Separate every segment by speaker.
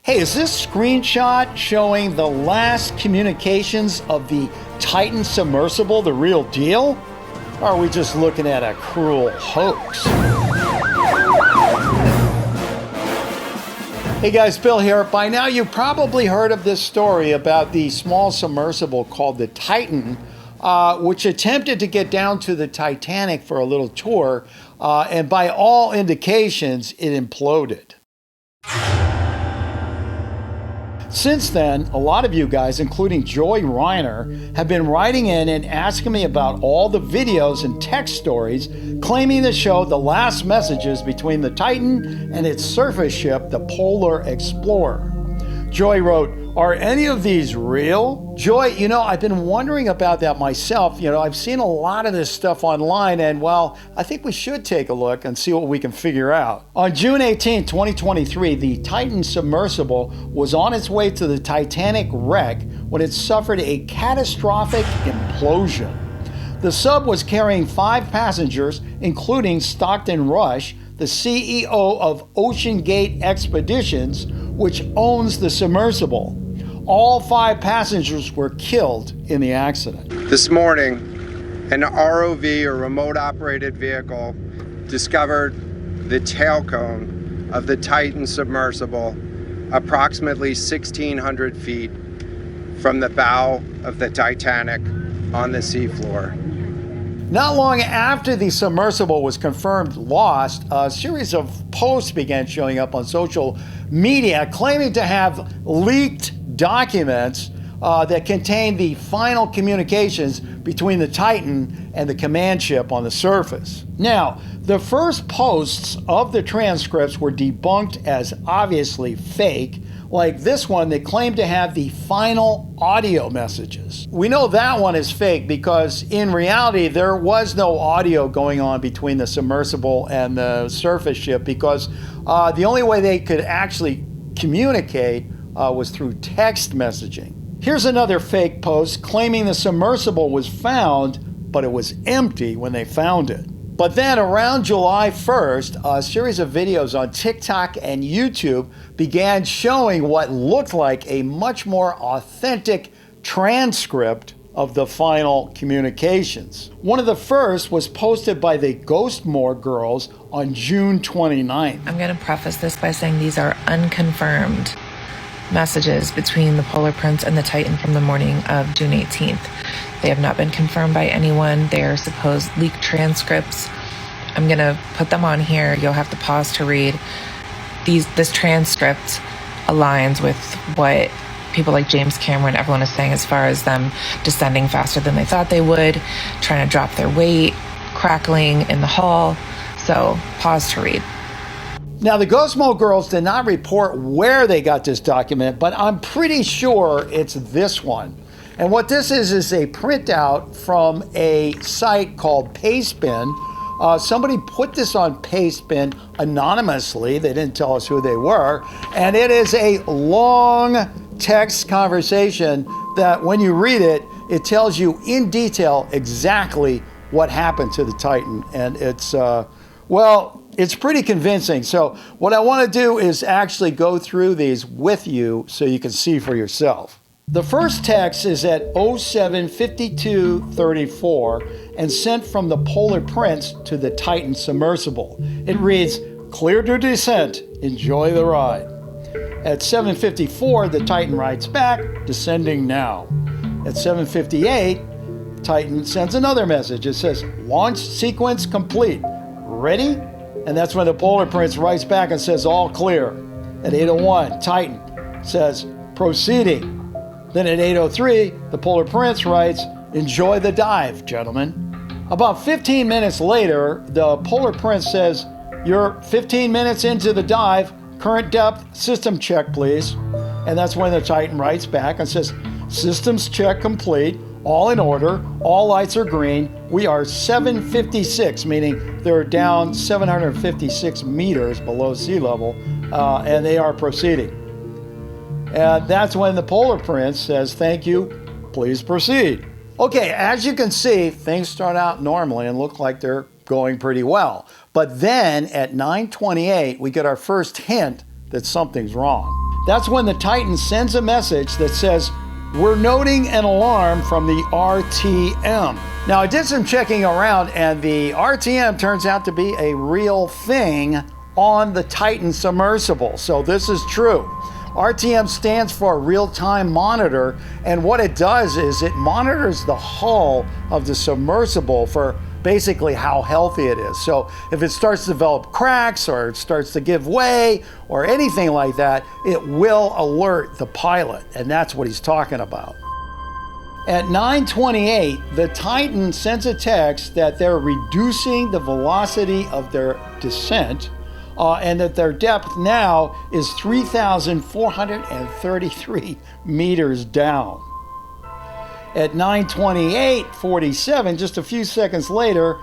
Speaker 1: Hey, is this screenshot showing the last communications of the Titan submersible the real deal? Or are we just looking at a cruel hoax? Hey guys, Bill here. By now you've probably heard of this story about the small submersible called the Titan, which attempted to get down to the Titanic for a little tour, and by all indications, it imploded. Since then, a lot of you guys, including Joy Reiner, have been writing in and asking me about all the videos and text stories claiming to show the last messages between the Titan and its surface ship, the Polar Explorer. Joy wrote, "Are any of these real?" Joy, I've been wondering about that myself. I've seen a lot of this stuff online, and well, I think we should take a look and see what we can figure out. On June 18, 2023, the Titan submersible was on its way to the Titanic wreck when it suffered a catastrophic implosion. The sub was carrying 5 passengers, including Stockton Rush, the CEO of OceanGate Expeditions, which owns the submersible. All 5 passengers were killed in the accident.
Speaker 2: This morning, an ROV, or remote operated vehicle, discovered the tail cone of the Titan submersible approximately 1,600 feet from the bow of the Titanic on the seafloor.
Speaker 1: Not long after the submersible was confirmed lost, a series of posts began showing up on social media claiming to have leaked documents that contained the final communications between the Titan and the command ship on the surface. Now, the first posts of the transcripts were debunked as obviously fake, like this one that claimed to have the final audio messages. We know that one is fake because in reality there was no audio going on between the submersible and the surface ship, because the only way they could actually communicate was through text messaging. Here's another fake post claiming the submersible was found, but it was empty when they found it. But then around July 1st, a series of videos on TikTok and YouTube began showing what looked like a much more authentic transcript of the final communications. One of the first was posted by the Ghostmore girls on June 29th.
Speaker 3: I'm going to preface this by saying these are unconfirmed messages between the Polar Prince and the Titan from the morning of June 18th. They have not been confirmed by anyone. They are supposed leaked transcripts. I'm going to put them on here. You'll have to pause to read. This transcript aligns with what people like James Cameron, everyone is saying as far as them descending faster than they thought they would, trying to drop their weight, crackling in the hull. So pause to read.
Speaker 1: Now, the Ghostmo girls did not report where they got this document, but I'm pretty sure it's this one. And what this is a printout from a site called Pastebin. Somebody put this on Pastebin anonymously. They didn't tell us who they were. And it is a long text conversation that when you read it, it tells you in detail exactly what happened to the Titan. And it's, it's pretty convincing. So what I want to do is actually go through these with you so you can see for yourself. The first text is at 07:52:34 and sent from the Polar Prince to the Titan submersible. It reads, "Clear to descent, enjoy the ride." At 7:54, the Titan writes back, "Descending now." At 7:58, Titan sends another message. It says, "Launch sequence complete. Ready?" And that's when the Polar Prince writes back and says, "All clear." At 8:01, Titan says, "Proceeding." Then at 8:03, the Polar Prince writes, "Enjoy the dive, gentlemen." About 15 minutes later, the Polar Prince says, "You're 15 minutes into the dive. Current depth, system check, please." And that's when the Titan writes back and says, "Systems check complete. All in order. All lights are green. We are 756, meaning they're down 756 meters below sea level, and they are proceeding." And that's when the Polar Prince says, "Thank you, please proceed." Okay, as you can see, things start out normally and look like they're going pretty well. But then at 9:28, we get our first hint that something's wrong. That's when the Titan sends a message that says, "We're noting an alarm from the RTM." Now, I did some checking around, and the RTM turns out to be a real thing on the Titan submersible. So this is true. RTM stands for real-time monitor, and what it does is it monitors the hull of the submersible for basically how healthy it is. So if it starts to develop cracks or it starts to give way or anything like that, it will alert the pilot, and that's what he's talking about. At 9:28, the Titan sends a text that they're reducing the velocity of their descent and that their depth now is 3,433 meters down. At 9:28:47, just a few seconds later,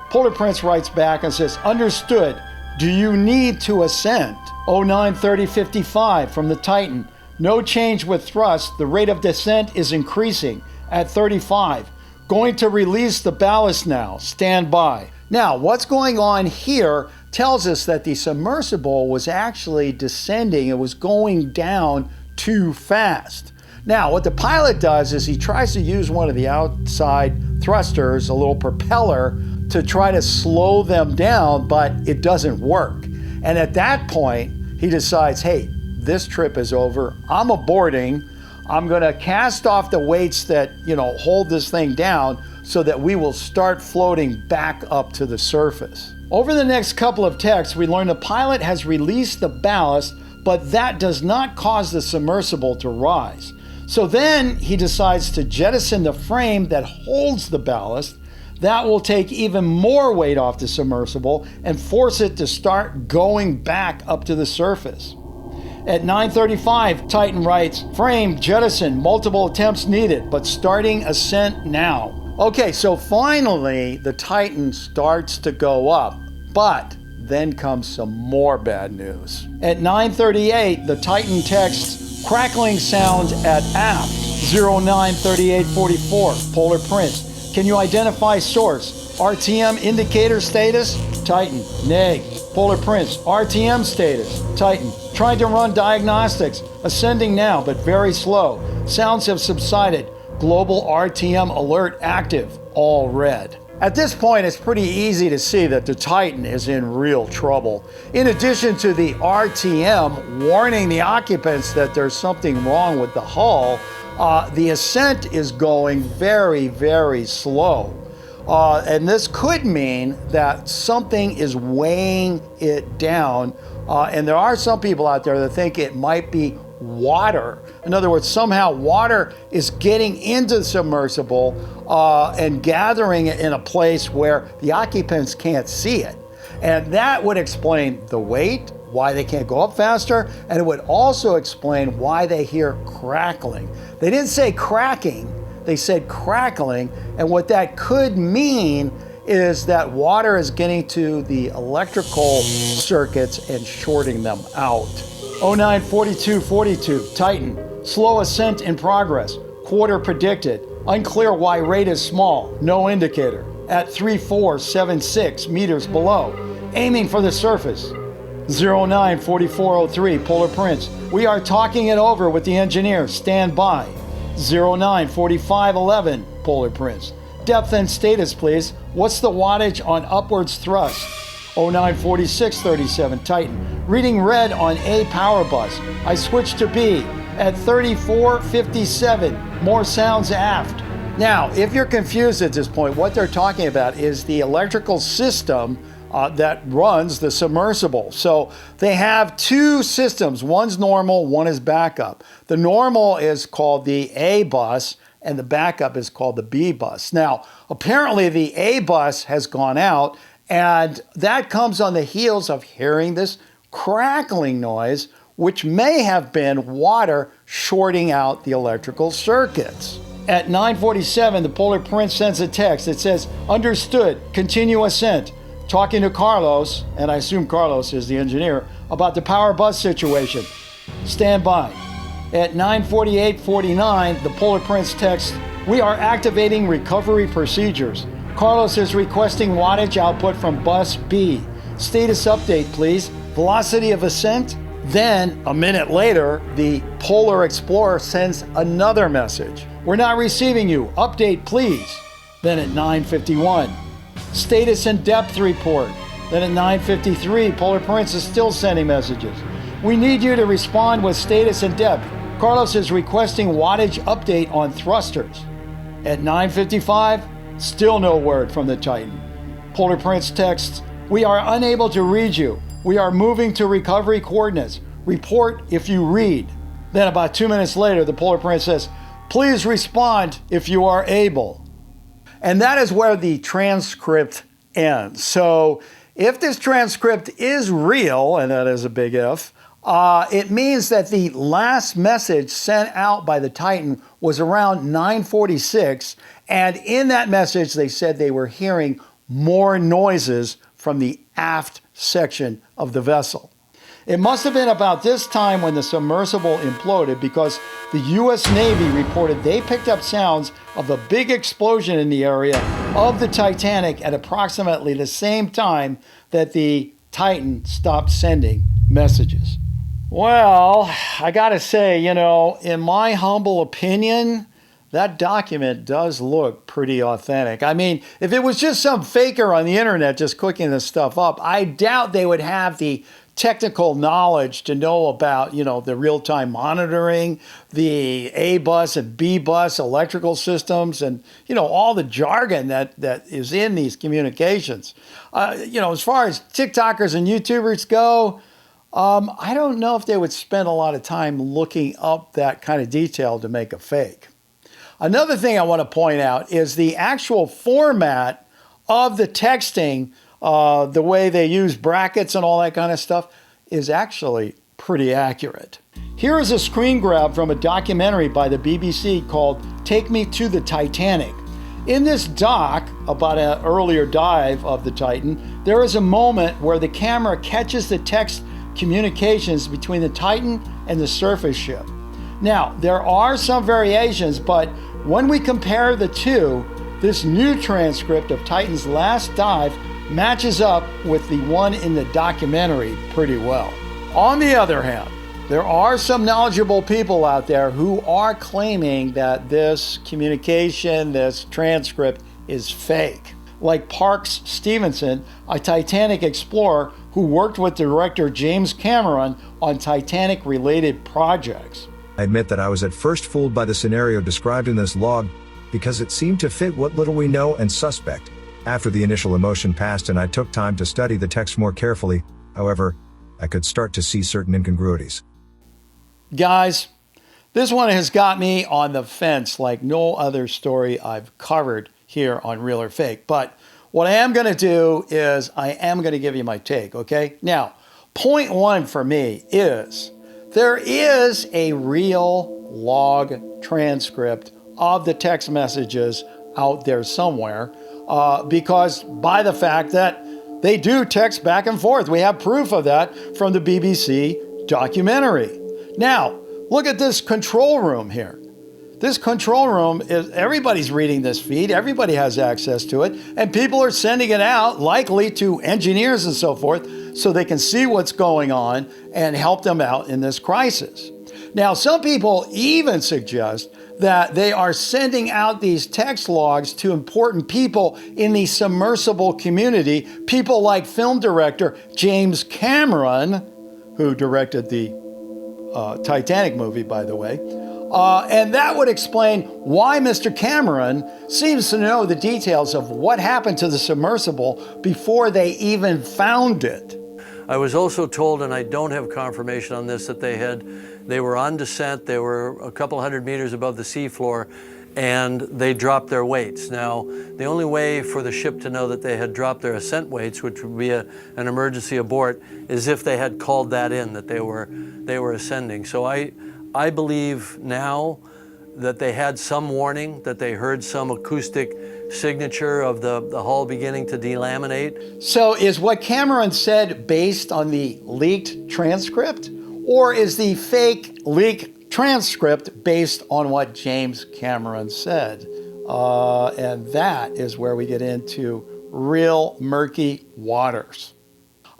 Speaker 1: Polar Prince writes back and says, "Understood. Do you need to ascend?" 09:30:55 from the Titan. "No change with thrust. The rate of descent is increasing at 35. Going to release the ballast now. Stand by." Now, what's going on here tells us that the submersible was actually descending. It was going down too fast. Now, what the pilot does is he tries to use one of the outside thrusters, a little propeller, to try to slow them down, but it doesn't work. And at that point, he decides, hey, this trip is over. I'm aborting. I'm going to cast off the weights that, hold this thing down so that we will start floating back up to the surface. Over the next couple of texts, we learn the pilot has released the ballast, but that does not cause the submersible to rise. So then he decides to jettison the frame that holds the ballast. That will take even more weight off the submersible and force it to start going back up to the surface. At 9:35, Titan writes, "Frame jettison, multiple attempts needed, but starting ascent now." Okay, so finally the Titan starts to go up, but then comes some more bad news. At 9:38, the Titan texts, "Crackling sound at aft." 09:38:44, Polar Prince. "Can you identify source? RTM indicator status?" Titan, "Neg." Polar Prince, "RTM status." Titan, "Trying to run diagnostics. Ascending now, but very slow. Sounds have subsided. Global RTM alert active. All red." At this point, it's pretty easy to see that the Titan is in real trouble. In addition to the RTM warning the occupants that there's something wrong with the hull, the ascent is going very, very slow. And this could mean that something is weighing it down. And there are some people out there that think it might be water. In other words, somehow water is getting into the submersible and gathering it in a place where the occupants can't see it. And that would explain the weight, why they can't go up faster, and it would also explain why they hear crackling. They didn't say cracking, they said crackling, and what that could mean is that water is getting to the electrical circuits and shorting them out. 09:42:42, Titan, "Slow ascent in progress. Quarter predicted. Unclear why rate is small. No indicator. At 3476 meters below. Aiming for the surface." 09:44:03, Polar Prince, "We are talking it over with the engineer. Stand by." 09:45:11, Polar Prince, "Depth and status, please. What's the wattage on upwards thrust?" 09:46:37, Titan, "Reading red on A power bus. I switched to B at 34:57. More sounds aft." Now, if you're confused at this point, what they're talking about is the electrical system that runs the submersible. So they have two systems. One's normal, one is backup. The normal is called the A bus, and the backup is called the B bus. Now, apparently the A bus has gone out, and that comes on the heels of hearing this crackling noise, which may have been water shorting out the electrical circuits. At 9:47, the Polar Prince sends a text that says, "Understood, continue ascent. Talking to Carlos," and I assume Carlos is the engineer, "about the power bus situation. Stand by." At 9:48:49, the Polar Prince texts, "We are activating recovery procedures. Carlos is requesting wattage output from bus B. Status update, please. Velocity of ascent, Then, a minute later, the Polar Explorer sends another message. We're not receiving you. Update, please. Then at 9:51, status and depth report. Then at 9:53, Polar Prince is still sending messages. We need you to respond with status and depth. Carlos is requesting wattage update on thrusters. At 9:55, still no word from the Titan. Polar Prince texts, we are unable to read you. We are moving to recovery coordinates. Report if you read. Then about 2 minutes later, the Polar Prince says, please respond if you are able. And that is where the transcript ends. So if this transcript is real, and that is a big if, it means that the last message sent out by the Titan was around 9:46, and in that message they said they were hearing more noises from the aft section of the vessel. It must have been about this time when the submersible imploded, because the U.S. Navy reported they picked up sounds of a big explosion in the area of the Titanic at approximately the same time that the Titan stopped sending messages. Well, I gotta say, in my humble opinion, that document does look pretty authentic. I mean, if it was just some faker on the internet just cooking this stuff up, I doubt they would have the technical knowledge to know about, the real-time monitoring, the A-bus and B-bus electrical systems, and, all the jargon that is in these communications. As far as TikTokers and YouTubers go, I don't know if they would spend a lot of time looking up that kind of detail to make a fake. Another thing I want to point out is the actual format of the texting, the way they use brackets and all that kind of stuff, is actually pretty accurate. Here is a screen grab from a documentary by the BBC called Take Me to the Titanic. In this doc about an earlier dive of the Titan, there is a moment where the camera catches the text communications between the Titan and the surface ship. Now, there are some variations, but when we compare the two, this new transcript of Titan's last dive matches up with the one in the documentary pretty well. On the other hand, there are some knowledgeable people out there who are claiming that this communication, this transcript, is fake. Like Parks Stevenson, a Titanic explorer who worked with director James Cameron on Titanic-related projects.
Speaker 4: I admit that I was at first fooled by the scenario described in this log because it seemed to fit what little we know and suspect. After the initial emotion passed and I took time to study the text more carefully, however, I could start to see certain incongruities.
Speaker 1: Guys, this one has got me on the fence like no other story I've covered here on Real or Fake. But what I am going to do is I am going to give you my take, okay? Now, point one for me is there is a real log transcript of the text messages out there somewhere because by the fact that they do text back and forth. We have proof of that from the BBC documentary. Now, look at this control room here. This control room is, everybody's reading this feed, everybody has access to it, and people are sending it out, likely to engineers and so forth, so they can see what's going on and help them out in this crisis. Now, some people even suggest that they are sending out these text logs to important people in the submersible community, people like film director James Cameron, who directed the Titanic movie, by the way. And that would explain why Mr. Cameron seems to know the details of what happened to the submersible before they even found it.
Speaker 5: I was also told, and I don't have confirmation on this, that they were on descent, they were a couple hundred meters above the seafloor, and they dropped their weights. Now, the only way for the ship to know that they had dropped their ascent weights, which would be an emergency abort, is if they had called that in, that they were ascending. So I believe now that they had some warning, that they heard some acoustic signature of the hull beginning to delaminate.
Speaker 1: So is what Cameron said based on the leaked transcript? Or is the fake leaked transcript based on what James Cameron said? And that is where we get into real murky waters.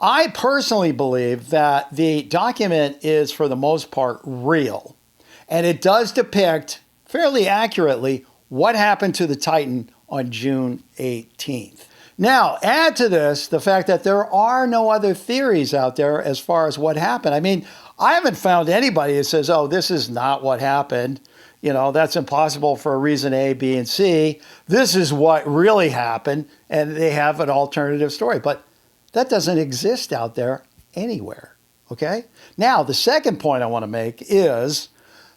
Speaker 1: I personally believe that the document is, for the most part, real. And it does depict fairly accurately what happened to the Titan on June 18th. Now, add to this the fact that there are no other theories out there as far as what happened. I mean, I haven't found anybody that says, oh, this is not what happened. You know, that's impossible for a reason A, B, and C. This is what really happened, and they have an alternative story. But that doesn't exist out there anywhere, okay? Now, the second point I want to make is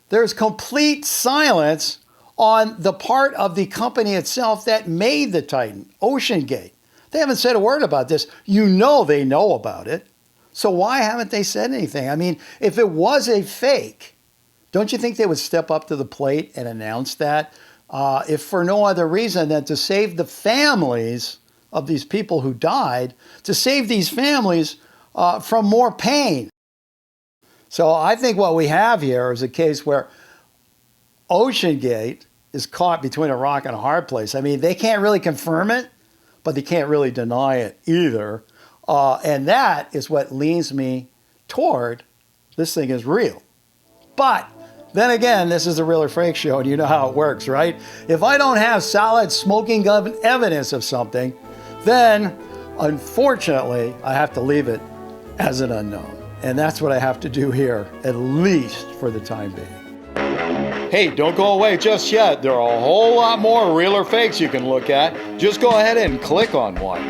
Speaker 1: there's complete silence on the part of the company itself that made the Titan, OceanGate. They haven't said a word about this. You know they know about it. So why haven't they said anything? I mean, if it was a fake, don't you think they would step up to the plate and announce that? If for no other reason than to save the families of these people who died, to save these families from more pain. So I think what we have here is a case where OceanGate is caught between a rock and a hard place. I mean, they can't really confirm it, but they can't really deny it either. And that is what leans me toward this thing is real. But then again, this is a real or fake show, and you know how it works, right? If I don't have solid smoking gun evidence of something, then unfortunately, I have to leave it as an unknown. And that's what I have to do here, at least for the time being. Hey, don't go away just yet. There are a whole lot more real or fakes you can look at. Just go ahead and click on one.